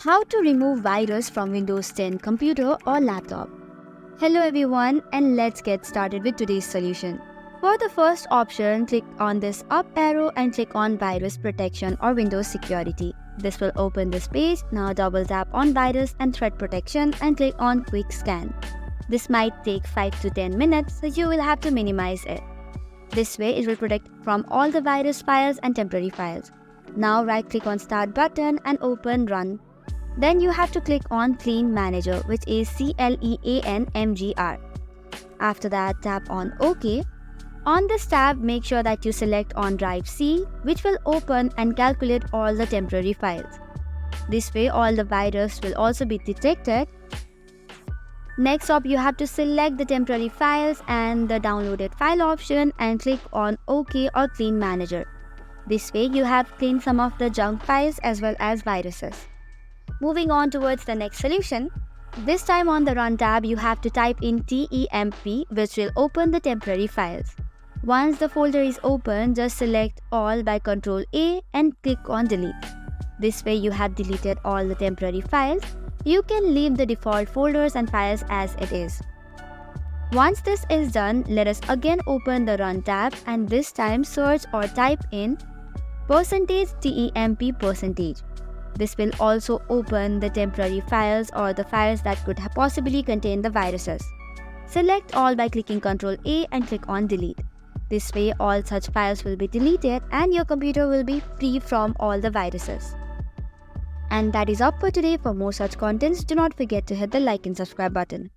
How to remove virus from Windows 10 computer or laptop. Hello everyone, and let's get started with today's solution. For the first option, click on this up arrow and click on virus protection or Windows security. This will open this page. Now double tap on virus and threat protection and click on quick scan. This might take 5 to 10 minutes, so you will have to minimize it. This way it will protect from all the virus files and temporary files. Now right click on start button and open run. Then you have to click on Clean Manager, which is CLEANMGR. After that, tap on OK. On this tab, make sure that you select on drive C, which will open and calculate all the temporary files. This way, all the virus will also be detected. Next up, you have to select the temporary files and the downloaded file option and click on OK or Clean Manager. This way, you have cleaned some of the junk files as well as viruses. Moving on towards the next solution. This time on the Run tab, you have to type in temp, which will open the temporary files. Once the folder is open, just select All by Ctrl A and click on Delete. This way you have deleted all the temporary files. You can leave the default folders and files as it is. Once this is done, let us again open the Run tab and this time search or type in %temp%. This will also open the temporary files or the files that could possibly contain the viruses. Select all by clicking Ctrl A and click on Delete. This way all such files will be deleted and your computer will be free from all the viruses. And that is all for today. For more such contents, do not forget to hit the like and subscribe button.